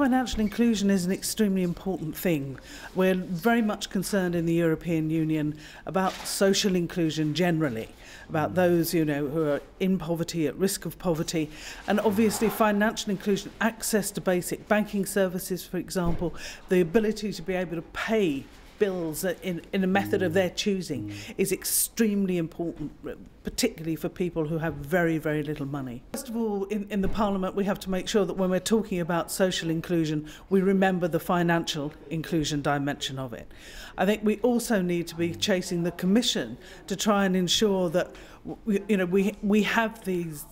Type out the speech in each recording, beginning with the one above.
financial inclusion is an extremely important thing. We're very much concerned in the European Union about social inclusion generally, about those, who are in poverty, at risk of poverty, and obviously financial inclusion, access to basic banking services, for example, the ability to be able to pay bills in a method of their choosing is extremely important, particularly for people who have very, very little money. First of all, in the Parliament, we have to make sure that when we're talking about social inclusion, we remember the financial inclusion dimension of it. I think we also need to be chasing the Commission to try and ensure that we have these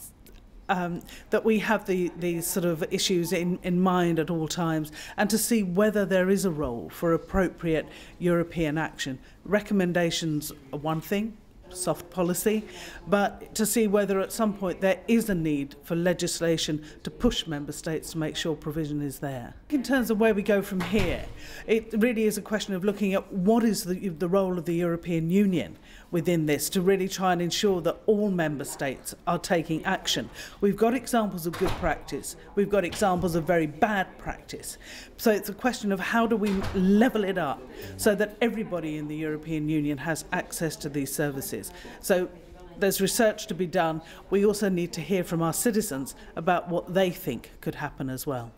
these sort of issues in mind at all times, and to see whether there is a role for appropriate European action. Recommendations are one thing, soft policy, but to see whether at some point there is a need for legislation to push member states to make sure provision is there. In terms of where we go from here, it really is a question of looking at what is the role of the European Union within this, to really try and ensure that all member states are taking action. We've got examples of good practice, we've got examples of very bad practice. So it's a question of how do we level it up so that everybody in the European Union has access to these services. So there's research to be done. We also need to hear from our citizens about what they think could happen as well.